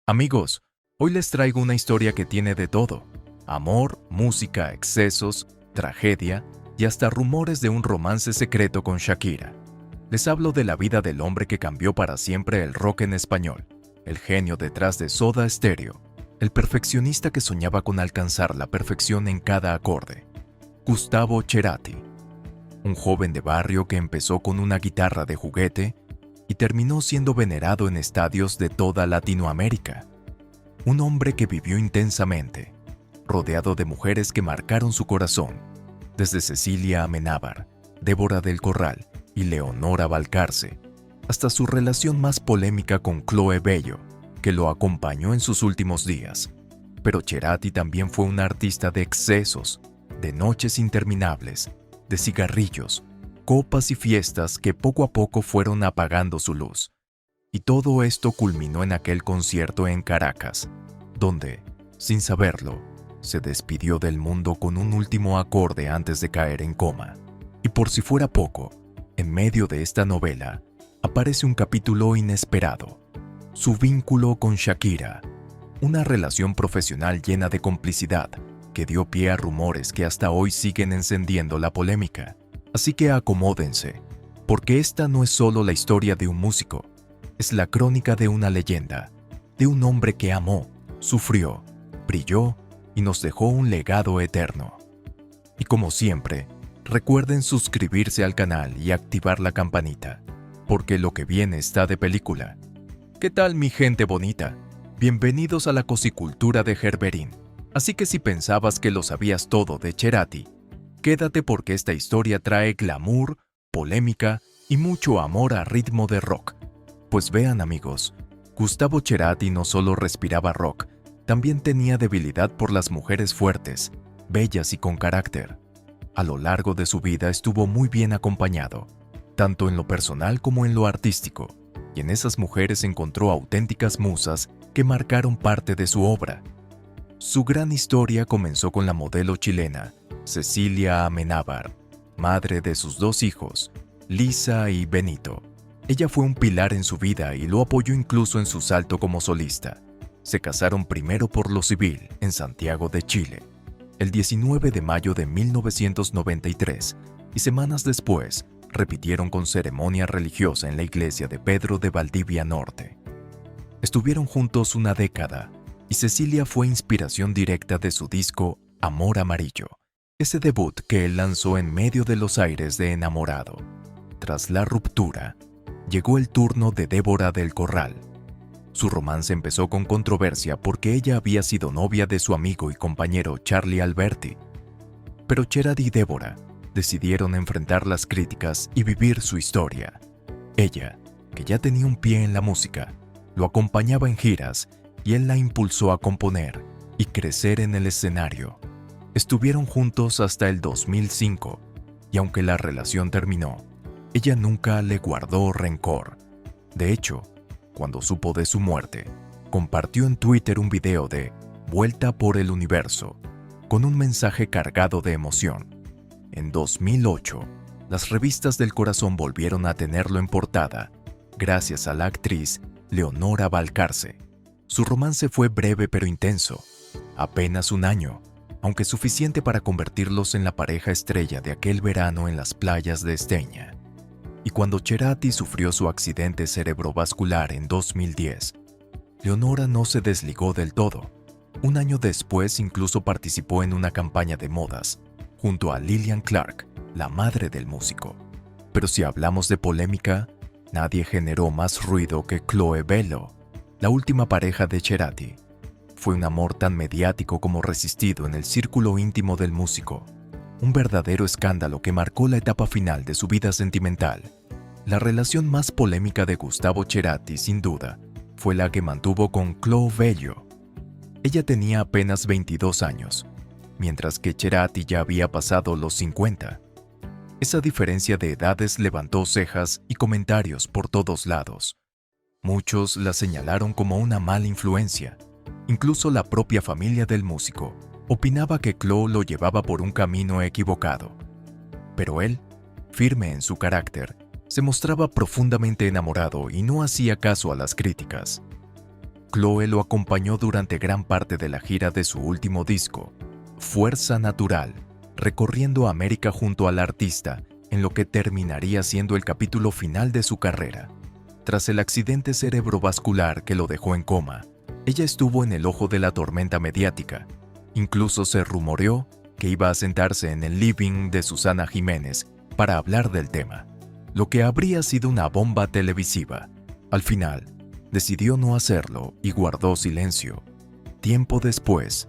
Amigos, hoy les traigo una historia que tiene de todo: amor, música, excesos, tragedia y hasta rumores de un romance secreto con Shakira. Les hablo de la vida del hombre que cambió para siempre el rock en español, el genio detrás de Soda Stereo, el perfeccionista que soñaba con alcanzar la perfección en cada acorde, Gustavo Cerati. Un joven de barrio que empezó con una guitarra de juguete y terminó siendo venerado en estadios de toda Latinoamérica. Un hombre que vivió intensamente, rodeado de mujeres que marcaron su corazón, desde Cecilia Amenábar, Débora del Corral y Leonora Balcarce, hasta su relación más polémica con Chloe Bello, que lo acompañó en sus últimos días. Pero Cerati también fue un artista de excesos, de noches interminables, de cigarrillos, copas y fiestas que poco a poco fueron apagando su luz. Y todo esto culminó en aquel concierto en Caracas, donde, sin saberlo, se despidió del mundo con un último acorde antes de caer en coma. Y por si fuera poco, en medio de esta novela, aparece un capítulo inesperado: su vínculo con Shakira, una relación profesional llena de complicidad que dio pie a rumores que hasta hoy siguen encendiendo la polémica. Así que acomódense, porque esta no es solo la historia de un músico, es la crónica de una leyenda, de un hombre que amó, sufrió, brilló y nos dejó un legado eterno. Y como siempre, recuerden suscribirse al canal y activar la campanita, porque lo que viene está de película. ¿Qué tal, mi gente bonita? Bienvenidos a la cosicultura de Gerberín. Así que si pensabas que lo sabías todo de Cerati, quédate porque esta historia trae glamour, polémica y mucho amor a ritmo de rock. Pues vean, amigos, Gustavo Cerati no solo respiraba rock, también tenía debilidad por las mujeres fuertes, bellas y con carácter. A lo largo de su vida estuvo muy bien acompañado, tanto en lo personal como en lo artístico, y en esas mujeres encontró auténticas musas que marcaron parte de su obra. Su gran historia comenzó con la modelo chilena Cecilia Amenábar, madre de sus dos hijos, Lisa y Benito. Ella fue un pilar en su vida y lo apoyó incluso en su salto como solista. Se casaron primero por lo civil en Santiago de Chile, el 19 de mayo de 1993, y semanas después repitieron con ceremonia religiosa en la iglesia de Pedro de Valdivia Norte. Estuvieron juntos una década, y Cecilia fue inspiración directa de su disco Amor Amarillo, ese debut que él lanzó en medio de los aires de Enamorado. Tras la ruptura, llegó el turno de Débora del Corral. Su romance empezó con controversia porque ella había sido novia de su amigo y compañero Charly Alberti. Pero Cerati y Débora decidieron enfrentar las críticas y vivir su historia. Ella, que ya tenía un pie en la música, lo acompañaba en giras y él la impulsó a componer y crecer en el escenario. Estuvieron juntos hasta el 2005, y aunque la relación terminó, ella nunca le guardó rencor. De hecho, cuando supo de su muerte, compartió en Twitter un video de Vuelta por el Universo, con un mensaje cargado de emoción. En 2008, las revistas del corazón volvieron a tenerlo en portada, gracias a la actriz Leonora Balcarce. Su romance fue breve pero intenso, apenas un año, aunque suficiente para convertirlos en la pareja estrella de aquel verano en las playas de Esteña. Y cuando Cerati sufrió su accidente cerebrovascular en 2010, Leonora no se desligó del todo. Un año después incluso participó en una campaña de modas, junto a Lillian Clark, la madre del músico. Pero si hablamos de polémica, nadie generó más ruido que Chloe Bello, la última pareja de Cerati. Fue un amor tan mediático como resistido en el círculo íntimo del músico. Un verdadero escándalo que marcó la etapa final de su vida sentimental. La relación más polémica de Gustavo Cerati, sin duda, fue la que mantuvo con Chloe Bello. Ella tenía apenas 22 años, mientras que Cerati ya había pasado los 50. Esa diferencia de edades levantó cejas y comentarios por todos lados. Muchos la señalaron como una mala influencia. Incluso la propia familia del músico opinaba que Chloe lo llevaba por un camino equivocado. Pero él, firme en su carácter, se mostraba profundamente enamorado y no hacía caso a las críticas. Chloe lo acompañó durante gran parte de la gira de su último disco, Fuerza Natural, recorriendo América junto al artista en lo que terminaría siendo el capítulo final de su carrera. Tras el accidente cerebrovascular que lo dejó en coma, ella estuvo en el ojo de la tormenta mediática. Incluso se rumoreó que iba a sentarse en el living de Susana Jiménez para hablar del tema, lo que habría sido una bomba televisiva. Al final, decidió no hacerlo y guardó silencio. Tiempo después,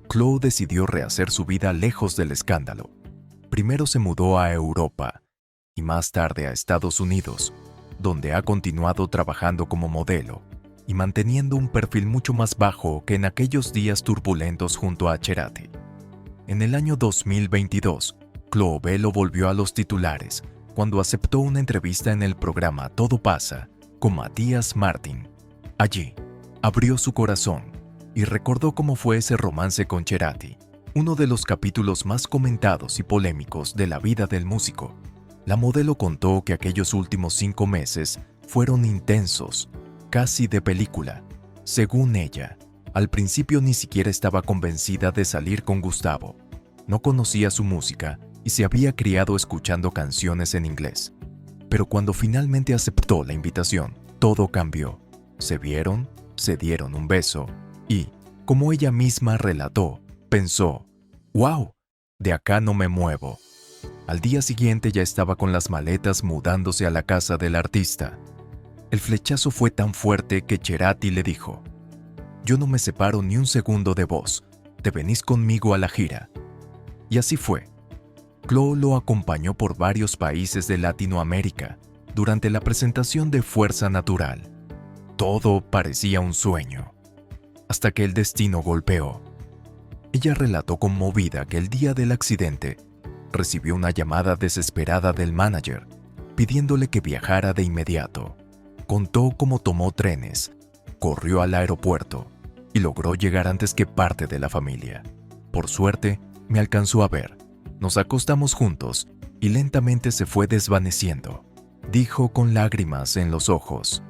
Chloe decidió rehacer su vida lejos del escándalo. Primero se mudó a Europa y más tarde a Estados Unidos, donde ha continuado trabajando como modelo y manteniendo un perfil mucho más bajo que en aquellos días turbulentos junto a Cerati. En el año 2022, Chloe Bello volvió a los titulares cuando aceptó una entrevista en el programa Todo Pasa con Matías Martín. Allí, abrió su corazón y recordó cómo fue ese romance con Cerati, uno de los capítulos más comentados y polémicos de la vida del músico. La modelo contó que aquellos últimos 5 meses fueron intensos, casi de película. Según ella, al principio ni siquiera estaba convencida de salir con Gustavo. No conocía su música y se había criado escuchando canciones en inglés. Pero cuando finalmente aceptó la invitación, todo cambió. Se vieron, se dieron un beso y, como ella misma relató, pensó, ¡wow! De acá no me muevo. Al día siguiente ya estaba con las maletas mudándose a la casa del artista. El flechazo fue tan fuerte que Cerati le dijo, «Yo no me separo ni un segundo de vos, te venís conmigo a la gira». Y así fue. Chloe lo acompañó por varios países de Latinoamérica durante la presentación de Fuerza Natural. Todo parecía un sueño, hasta que el destino golpeó. Ella relató conmovida que el día del accidente recibió una llamada desesperada del manager, pidiéndole que viajara de inmediato. Contó cómo tomó trenes, corrió al aeropuerto y logró llegar antes que parte de la familia. Por suerte, me alcanzó a ver. Nos acostamos juntos y lentamente se fue desvaneciendo, dijo con lágrimas en los ojos.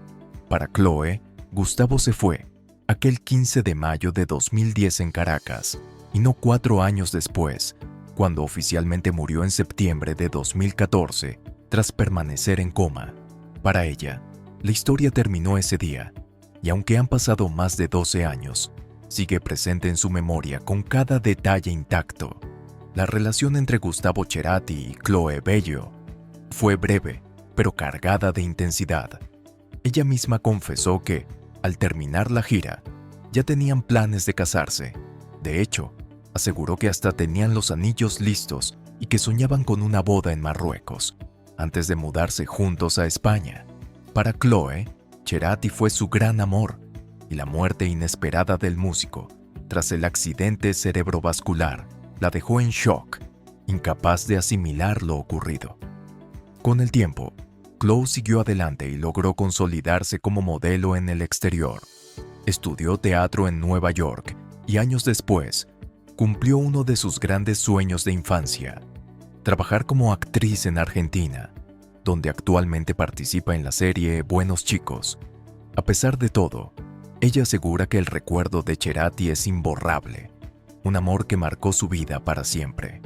Para Chloe, Gustavo se fue aquel 15 de mayo de 2010 en Caracas, y no 4 años después, cuando oficialmente murió en septiembre de 2014 tras permanecer en coma. Para ella, la historia terminó ese día, y aunque han pasado más de 12 años, sigue presente en su memoria con cada detalle intacto. La relación entre Gustavo Cerati y Chloe Bello fue breve, pero cargada de intensidad. Ella misma confesó que, al terminar la gira, ya tenían planes de casarse. De hecho, aseguró que hasta tenían los anillos listos y que soñaban con una boda en Marruecos, antes de mudarse juntos a España. Para Chloe, Cerati fue su gran amor, y la muerte inesperada del músico, tras el accidente cerebrovascular, la dejó en shock, incapaz de asimilar lo ocurrido. Con el tiempo, Chloe siguió adelante y logró consolidarse como modelo en el exterior. Estudió teatro en Nueva York y años después, cumplió uno de sus grandes sueños de infancia, trabajar como actriz en Argentina, donde actualmente participa en la serie Buenos Chicos. A pesar de todo, ella asegura que el recuerdo de Cerati es imborrable, un amor que marcó su vida para siempre.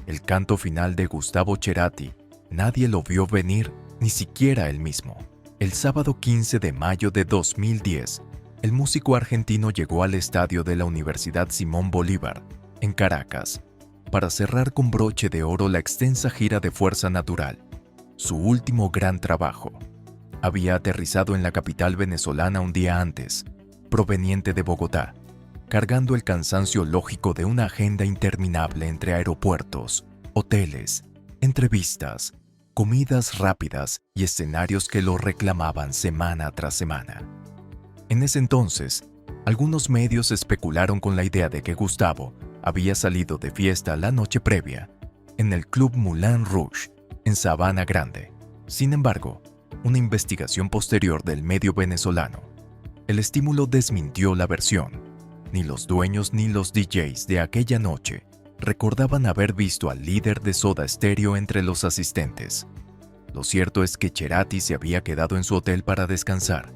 El canto final de Gustavo Cerati, nadie lo vio venir, ni siquiera él mismo. El sábado 15 de mayo de 2010, el músico argentino llegó al estadio de la Universidad Simón Bolívar, en Caracas, para cerrar con broche de oro la extensa gira de Fuerza Natural, su último gran trabajo. Había aterrizado en la capital venezolana un día antes, proveniente de Bogotá, cargando el cansancio lógico de una agenda interminable entre aeropuertos, hoteles, entrevistas, comidas rápidas y escenarios que lo reclamaban semana tras semana. En ese entonces, algunos medios especularon con la idea de que Gustavo había salido de fiesta la noche previa en el Club Moulin Rouge, en Sabana Grande. Sin embargo, una investigación posterior del medio venezolano, el estímulo desmintió la versión. Ni los dueños ni los DJs de aquella noche recordaban haber visto al líder de Soda Stereo entre los asistentes. Lo cierto es que Cerati se había quedado en su hotel para descansar.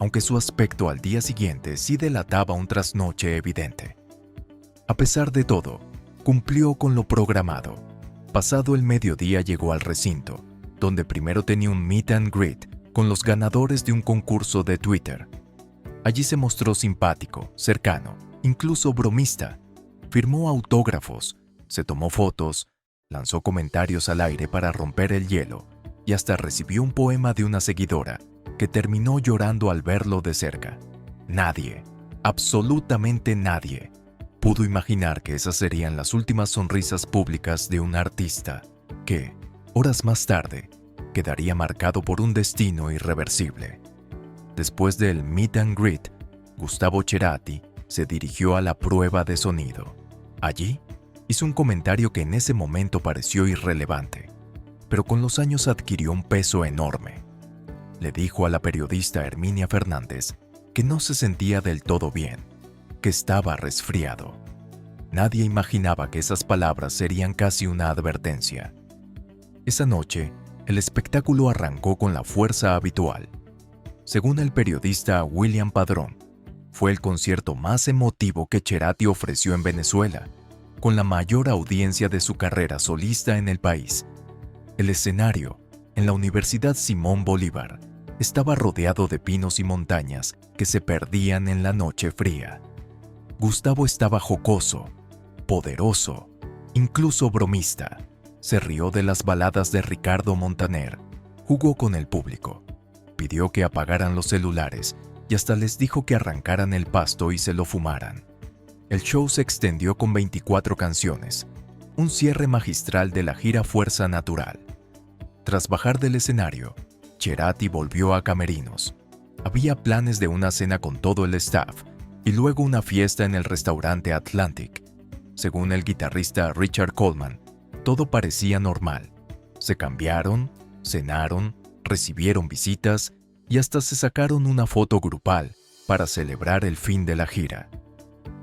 aunque su aspecto al día siguiente sí delataba un trasnoche evidente. A pesar de todo, cumplió con lo programado. Pasado el mediodía llegó al recinto, donde primero tenía un meet and greet con los ganadores de un concurso de Twitter. Allí se mostró simpático, cercano, incluso bromista. Firmó autógrafos, se tomó fotos, lanzó comentarios al aire para romper el hielo y hasta recibió un poema de una seguidora que terminó llorando al verlo de cerca. Nadie, absolutamente nadie, pudo imaginar que esas serían las últimas sonrisas públicas de un artista que, horas más tarde, quedaría marcado por un destino irreversible. Después del meet and greet, Gustavo Cerati se dirigió a la prueba de sonido. Allí, hizo un comentario que en ese momento pareció irrelevante, pero con los años adquirió un peso enorme. Le dijo a la periodista Herminia Fernández que no se sentía del todo bien, que estaba resfriado. Nadie imaginaba que esas palabras serían casi una advertencia. Esa noche, el espectáculo arrancó con la fuerza habitual. Según el periodista William Padrón, fue el concierto más emotivo que Cerati ofreció en Venezuela, con la mayor audiencia de su carrera solista en el país. El escenario, en la Universidad Simón Bolívar, estaba rodeado de pinos y montañas que se perdían en la noche fría. Gustavo estaba jocoso, poderoso, incluso bromista. Se rió de las baladas de Ricardo Montaner, jugó con el público, pidió que apagaran los celulares y hasta les dijo que arrancaran el pasto y se lo fumaran. El show se extendió con 24 canciones, un cierre magistral de la gira Fuerza Natural. Tras bajar del escenario, Cerati volvió a camerinos. Había planes de una cena con todo el staff y luego una fiesta en el restaurante Atlantic. Según el guitarrista Richard Coleman, todo parecía normal. Se cambiaron, cenaron, recibieron visitas y hasta se sacaron una foto grupal para celebrar el fin de la gira.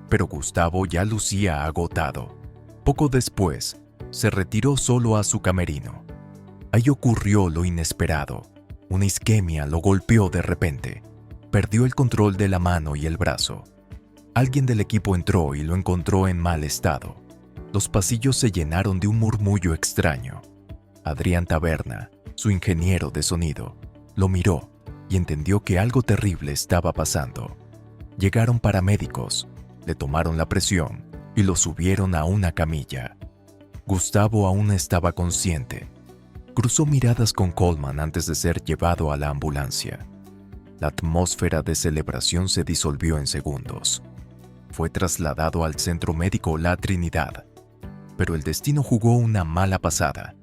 Pero Gustavo ya lucía agotado. Poco después, se retiró solo a su camerino. Ahí ocurrió lo inesperado. Una isquemia lo golpeó de repente. Perdió el control de la mano y el brazo. Alguien del equipo entró y lo encontró en mal estado. Los pasillos se llenaron de un murmullo extraño. Adrián Taberna, su ingeniero de sonido, lo miró y entendió que algo terrible estaba pasando. Llegaron paramédicos, le tomaron la presión y lo subieron a una camilla. Gustavo aún estaba consciente. Cruzó miradas con Coleman antes de ser llevado a la ambulancia. La atmósfera de celebración se disolvió en segundos. Fue trasladado al centro médico La Trinidad, pero el destino jugó una mala pasada.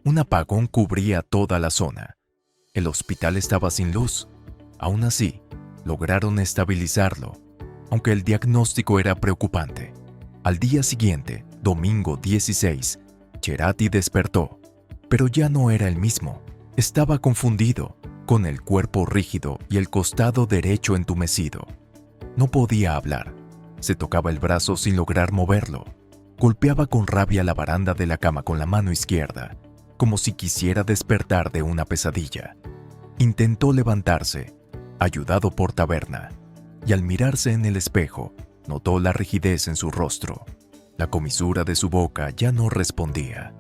Un apagón cubría toda la zona. El hospital estaba sin luz. Aún así, lograron estabilizarlo, aunque el diagnóstico era preocupante. Al día siguiente, domingo 16, Cerati despertó, pero ya no era el mismo. Estaba confundido, con el cuerpo rígido y el costado derecho entumecido. No podía hablar. Se tocaba el brazo sin lograr moverlo. Golpeaba con rabia la baranda de la cama con la mano izquierda, como si quisiera despertar de una pesadilla. Intentó levantarse, ayudado por Taberna, y al mirarse en el espejo, notó la rigidez en su rostro. La comisura de su boca ya no respondía.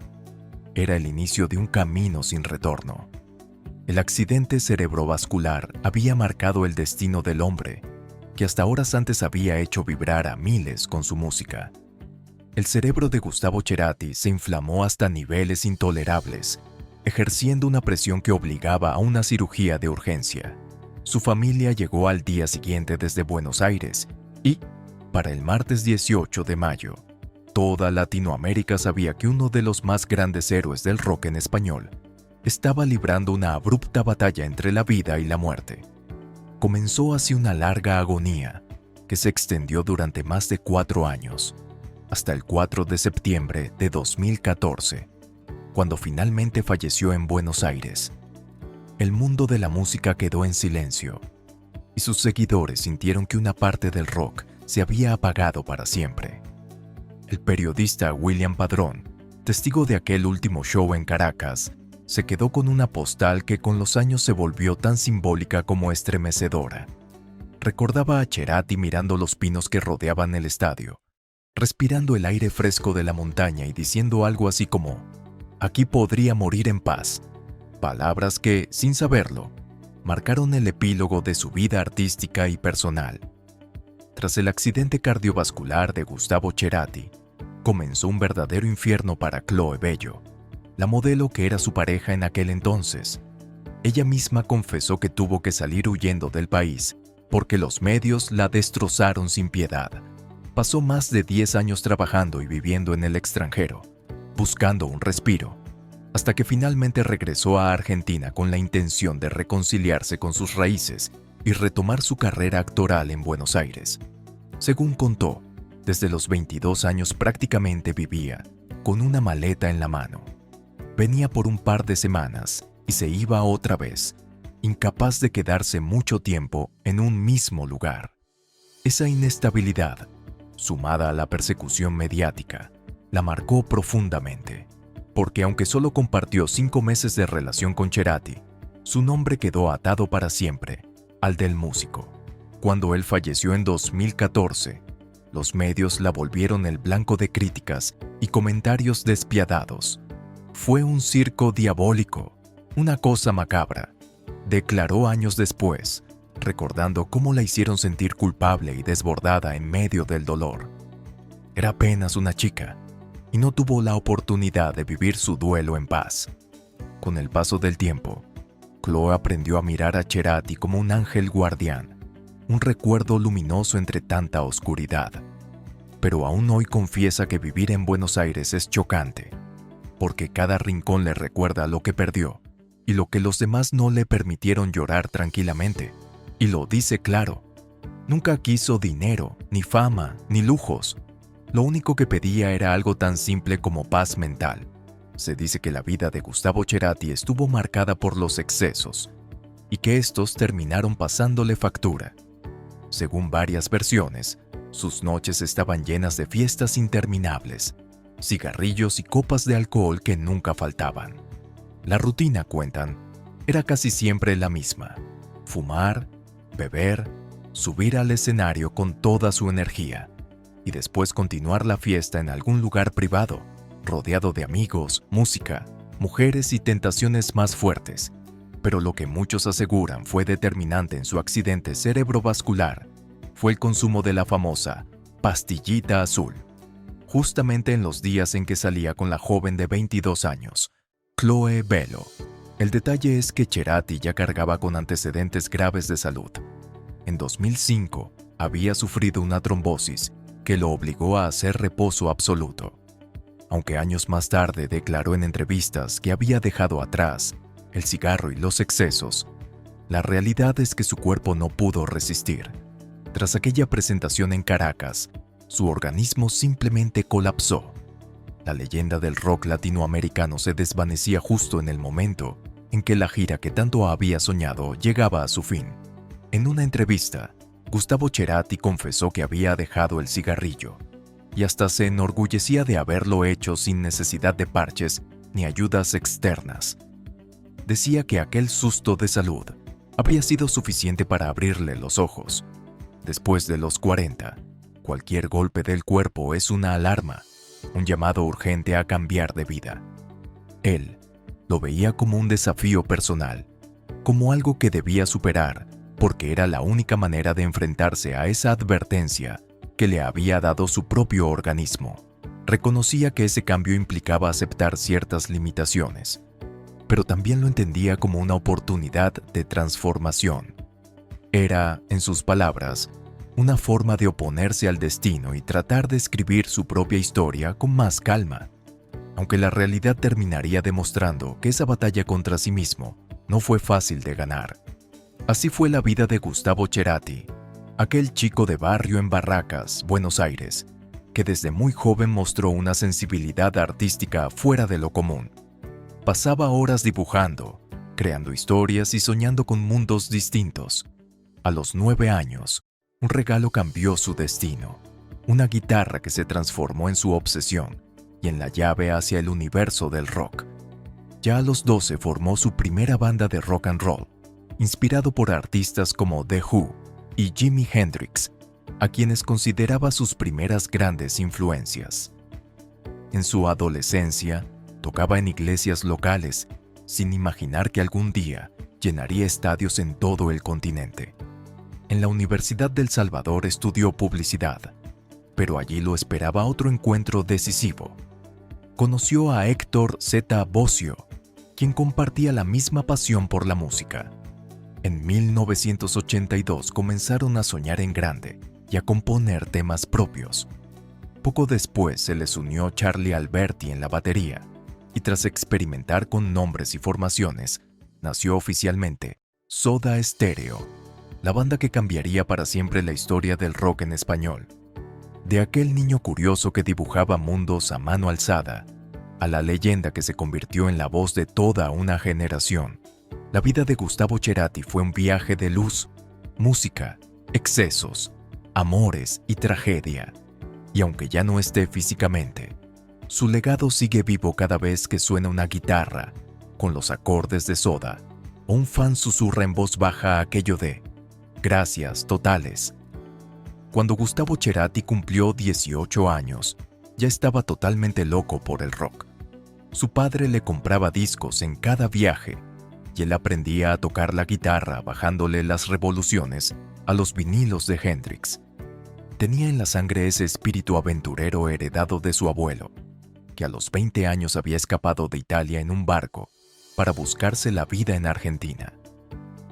Era el inicio de un camino sin retorno. El accidente cerebrovascular había marcado el destino del hombre, que hasta horas antes había hecho vibrar a miles con su música. El cerebro de Gustavo Cerati se inflamó hasta niveles intolerables, ejerciendo una presión que obligaba a una cirugía de urgencia. Su familia llegó al día siguiente desde Buenos Aires y, para el martes 18 de mayo, toda Latinoamérica sabía que uno de los más grandes héroes del rock en español estaba librando una abrupta batalla entre la vida y la muerte. Comenzó así una larga agonía que se extendió durante más de 4 años, hasta el 4 de septiembre de 2014, cuando finalmente falleció en Buenos Aires. El mundo de la música quedó en silencio, y sus seguidores sintieron que una parte del rock se había apagado para siempre. El periodista William Padrón, testigo de aquel último show en Caracas, se quedó con una postal que con los años se volvió tan simbólica como estremecedora. Recordaba a Cerati mirando los pinos que rodeaban el estadio, respirando el aire fresco de la montaña y diciendo algo así como: «Aquí podría morir en paz». Palabras que, sin saberlo, marcaron el epílogo de su vida artística y personal. Tras el accidente cardiovascular de Gustavo Cerati, comenzó un verdadero infierno para Chloe Bello, la modelo que era su pareja en aquel entonces. Ella misma confesó que tuvo que salir huyendo del país porque los medios la destrozaron sin piedad. Pasó más de 10 años trabajando y viviendo en el extranjero, buscando un respiro, hasta que finalmente regresó a Argentina con la intención de reconciliarse con sus raíces y retomar su carrera actoral en Buenos Aires. Según contó, desde los 22 años prácticamente vivía con una maleta en la mano. Venía por un par de semanas y se iba otra vez, incapaz de quedarse mucho tiempo en un mismo lugar. Esa inestabilidad, sumada a la persecución mediática, la marcó profundamente, porque aunque solo compartió 5 meses de relación con Cerati, su nombre quedó atado para siempre al del músico. Cuando él falleció en 2014, los medios la volvieron el blanco de críticas y comentarios despiadados. «Fue un circo diabólico, una cosa macabra», declaró años después, recordando cómo la hicieron sentir culpable y desbordada en medio del dolor. Era apenas una chica y no tuvo la oportunidad de vivir su duelo en paz. Con el paso del tiempo, Chloe aprendió a mirar a Cerati como un ángel guardián, un recuerdo luminoso entre tanta oscuridad. Pero aún hoy confiesa que vivir en Buenos Aires es chocante, porque cada rincón le recuerda lo que perdió y lo que los demás no le permitieron llorar tranquilamente. Y lo dice claro: nunca quiso dinero, ni fama, ni lujos. Lo único que pedía era algo tan simple como paz mental. Se dice que la vida de Gustavo Cerati estuvo marcada por los excesos y que estos terminaron pasándole factura. Según varias versiones, sus noches estaban llenas de fiestas interminables, cigarrillos y copas de alcohol que nunca faltaban. La rutina, cuentan, era casi siempre la misma: fumar, beber, subir al escenario con toda su energía y después continuar la fiesta en algún lugar privado, rodeado de amigos, música, mujeres y tentaciones más fuertes. Pero lo que muchos aseguran fue determinante en su accidente cerebrovascular fue el consumo de la famosa pastillita azul, justamente en los días en que salía con la joven de 22 años, Chloe Bello. El detalle es que Cerati ya cargaba con antecedentes graves de salud. En 2005 había sufrido una trombosis que lo obligó a hacer reposo absoluto. Aunque años más tarde declaró en entrevistas que había dejado atrás el cigarro y los excesos, la realidad es que su cuerpo no pudo resistir. Tras aquella presentación en Caracas, su organismo simplemente colapsó. La leyenda del rock latinoamericano se desvanecía justo en el momento en que la gira que tanto había soñado llegaba a su fin. En una entrevista, Gustavo Cerati confesó que había dejado el cigarrillo y hasta se enorgullecía de haberlo hecho sin necesidad de parches ni ayudas externas. Decía que aquel susto de salud habría sido suficiente para abrirle los ojos. Después de los 40, cualquier golpe del cuerpo es una alarma, un llamado urgente a cambiar de vida. Él lo veía como un desafío personal, como algo que debía superar, porque era la única manera de enfrentarse a esa advertencia que le había dado su propio organismo. Reconocía que ese cambio implicaba aceptar ciertas limitaciones, pero también lo entendía como una oportunidad de transformación. Era, en sus palabras, una forma de oponerse al destino y tratar de escribir su propia historia con más calma, aunque la realidad terminaría demostrando que esa batalla contra sí mismo no fue fácil de ganar. Así fue la vida de Gustavo Cerati, aquel chico de barrio en Barracas, Buenos Aires, que desde muy joven mostró una sensibilidad artística fuera de lo común. Pasaba horas dibujando, creando historias y soñando con mundos distintos. A los 9 años, un regalo cambió su destino, una guitarra que se transformó en su obsesión y en la llave hacia el universo del rock. Ya a los 12 formó su primera banda de rock and roll, inspirado por artistas como The Who, y Jimi Hendrix, a quienes consideraba sus primeras grandes influencias. En su adolescencia, tocaba en iglesias locales, sin imaginar que algún día llenaría estadios en todo el continente. En la Universidad del Salvador estudió publicidad, pero allí lo esperaba otro encuentro decisivo. Conoció a Héctor Z. Bossio, quien compartía la misma pasión por la música. En 1982 comenzaron a soñar en grande y a componer temas propios. Poco después se les unió Charlie Alberti en la batería, y tras experimentar con nombres y formaciones, nació oficialmente Soda Stereo, la banda que cambiaría para siempre la historia del rock en español. De aquel niño curioso que dibujaba mundos a mano alzada, a la leyenda que se convirtió en la voz de toda una generación, la vida de Gustavo Cerati fue un viaje de luz, música, excesos, amores y tragedia. Y aunque ya no esté físicamente, su legado sigue vivo cada vez que suena una guitarra, con los acordes de Soda, o un fan susurra en voz baja aquello de «Gracias totales». Cuando Gustavo Cerati cumplió 18 años, ya estaba totalmente loco por el rock. Su padre le compraba discos en cada viaje, y él aprendía a tocar la guitarra bajándole las revoluciones a los vinilos de Hendrix. Tenía en la sangre ese espíritu aventurero heredado de su abuelo, que a los 20 años había escapado de Italia en un barco para buscarse la vida en Argentina.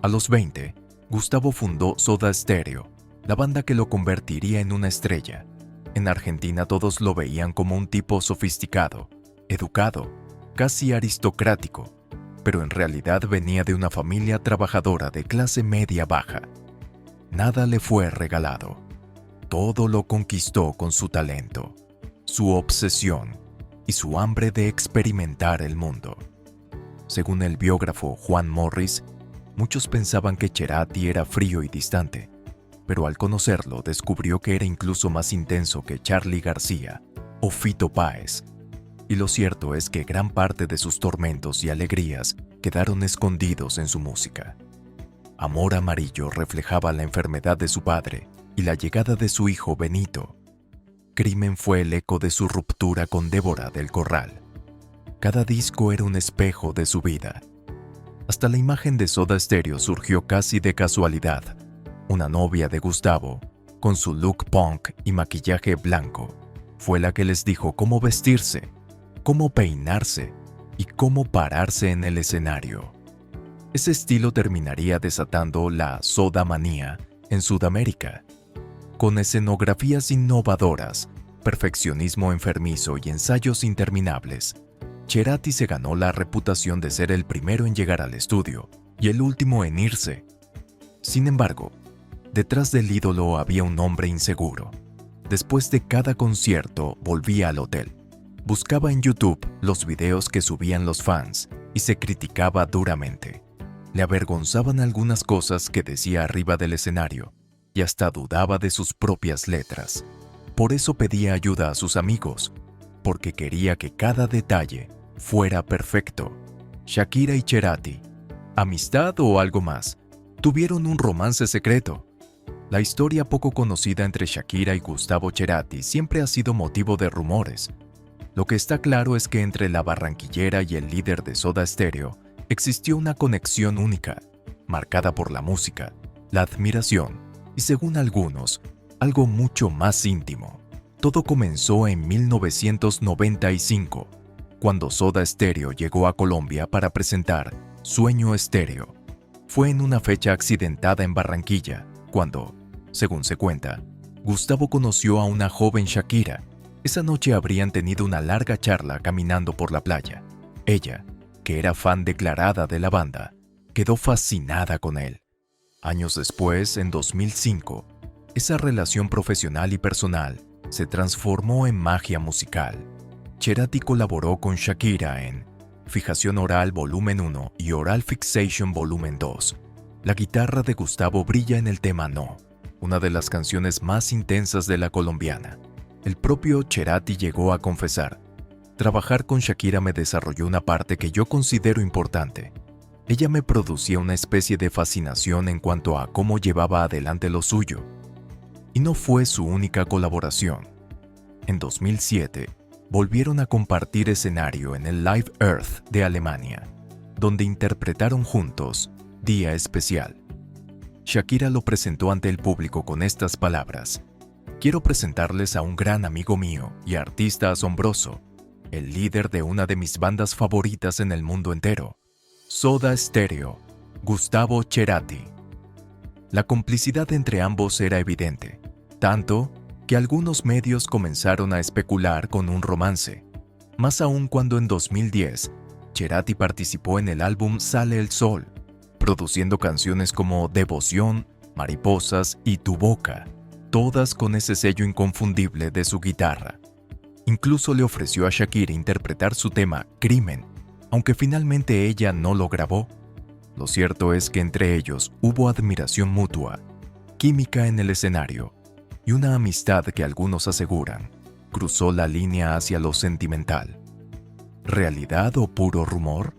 A los 20, Gustavo fundó Soda Stereo, la banda que lo convertiría en una estrella. En Argentina todos lo veían como un tipo sofisticado, educado, casi aristocrático, pero en realidad venía de una familia trabajadora de clase media-baja. Nada le fue regalado. Todo lo conquistó con su talento, su obsesión y su hambre de experimentar el mundo. Según el biógrafo Juan Morris, muchos pensaban que Cerati era frío y distante, pero al conocerlo descubrió que era incluso más intenso que Charly García o Fito Páez. Y lo cierto es que gran parte de sus tormentos y alegrías quedaron escondidos en su música. Amor Amarillo reflejaba la enfermedad de su padre y la llegada de su hijo Benito. Crimen fue el eco de su ruptura con Débora del Corral. Cada disco era un espejo de su vida. Hasta la imagen de Soda Stereo surgió casi de casualidad. Una novia de Gustavo, con su look punk y maquillaje blanco, fue la que les dijo cómo vestirse, cómo peinarse y cómo pararse en el escenario. Ese estilo terminaría desatando la Soda Manía en Sudamérica. Con escenografías innovadoras, perfeccionismo enfermizo y ensayos interminables, Cerati se ganó la reputación de ser el primero en llegar al estudio y el último en irse. Sin embargo, detrás del ídolo había un hombre inseguro. Después de cada concierto, volvía al hotel. Buscaba en YouTube los videos que subían los fans y se criticaba duramente. Le avergonzaban algunas cosas que decía arriba del escenario y hasta dudaba de sus propias letras. Por eso pedía ayuda a sus amigos, porque quería que cada detalle fuera perfecto. Shakira y Cerati, amistad o algo más, tuvieron un romance secreto. La historia poco conocida entre Shakira y Gustavo Cerati siempre ha sido motivo de rumores. Lo que está claro es que entre la barranquillera y el líder de Soda Stereo existió una conexión única, marcada por la música, la admiración y, según algunos, algo mucho más íntimo. Todo comenzó en 1995, cuando Soda Stereo llegó a Colombia para presentar Sueño Estéreo. Fue en una fecha accidentada en Barranquilla, cuando, según se cuenta, Gustavo conoció a una joven Shakira. Esa noche habrían tenido una larga charla caminando por la playa. Ella, que era fan declarada de la banda, quedó fascinada con él. Años después, en 2005, esa relación profesional y personal se transformó en magia musical. Cerati colaboró con Shakira en Fijación Oral Volumen 1 y Oral Fixation Volumen 2. La guitarra de Gustavo brilla en el tema No, una de las canciones más intensas de la colombiana. El propio Cerati llegó a confesar: trabajar con Shakira me desarrolló una parte que yo considero importante. Ella me producía una especie de fascinación en cuanto a cómo llevaba adelante lo suyo. Y no fue su única colaboración. En 2007, volvieron a compartir escenario en el Live Earth de Alemania, donde interpretaron juntos Día Especial. Shakira lo presentó ante el público con estas palabras: quiero presentarles a un gran amigo mío y artista asombroso, el líder de una de mis bandas favoritas en el mundo entero, Soda Stereo, Gustavo Cerati. La complicidad entre ambos era evidente, tanto que algunos medios comenzaron a especular con un romance, más aún cuando en 2010 Cerati participó en el álbum Sale el Sol, produciendo canciones como Devoción, Mariposas y Tu Boca, todas con ese sello inconfundible de su guitarra. Incluso le ofreció a Shakira interpretar su tema Crimen, aunque finalmente ella no lo grabó. Lo cierto es que entre ellos hubo admiración mutua, química en el escenario y una amistad que algunos aseguran cruzó la línea hacia lo sentimental. ¿Realidad o puro rumor?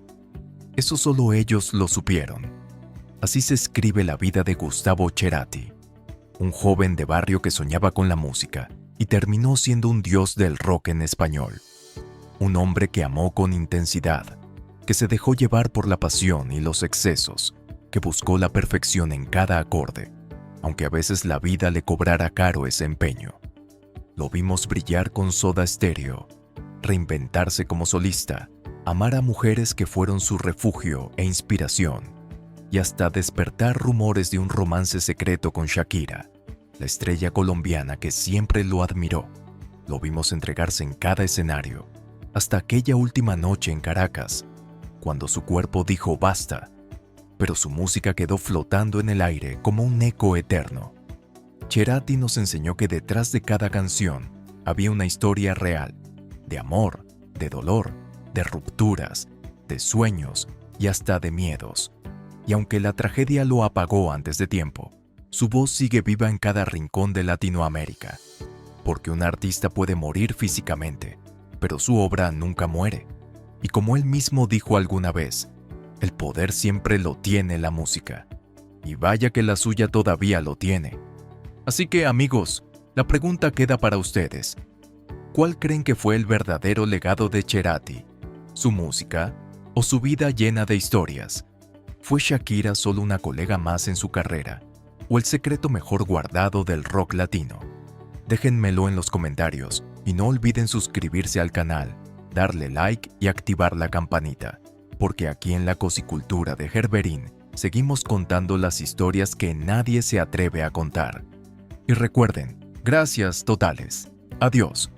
Eso solo ellos lo supieron. Así se escribe la vida de Gustavo Cerati, un joven de barrio que soñaba con la música y terminó siendo un dios del rock en español. Un hombre que amó con intensidad, que se dejó llevar por la pasión y los excesos, que buscó la perfección en cada acorde, aunque a veces la vida le cobrara caro ese empeño. Lo vimos brillar con Soda Stereo, reinventarse como solista, amar a mujeres que fueron su refugio e inspiración, y hasta despertar rumores de un romance secreto con Shakira, la estrella colombiana que siempre lo admiró. Lo vimos entregarse en cada escenario, hasta aquella última noche en Caracas, cuando su cuerpo dijo basta, pero su música quedó flotando en el aire como un eco eterno. Cerati nos enseñó que detrás de cada canción había una historia real, de amor, de dolor, de rupturas, de sueños y hasta de miedos. Y aunque la tragedia lo apagó antes de tiempo, su voz sigue viva en cada rincón de Latinoamérica. Porque un artista puede morir físicamente, pero su obra nunca muere. Y como él mismo dijo alguna vez, el poder siempre lo tiene la música. Y vaya que la suya todavía lo tiene. Así que, amigos, la pregunta queda para ustedes. ¿Cuál creen que fue el verdadero legado de Cerati? ¿Su música o su vida llena de historias? ¿Fue Shakira solo una colega más en su carrera o el secreto mejor guardado del rock latino? Déjenmelo en los comentarios y no olviden suscribirse al canal, darle like y activar la campanita, porque aquí en la Cosicultura de Gerberín seguimos contando las historias que nadie se atreve a contar. Y recuerden, gracias totales. Adiós.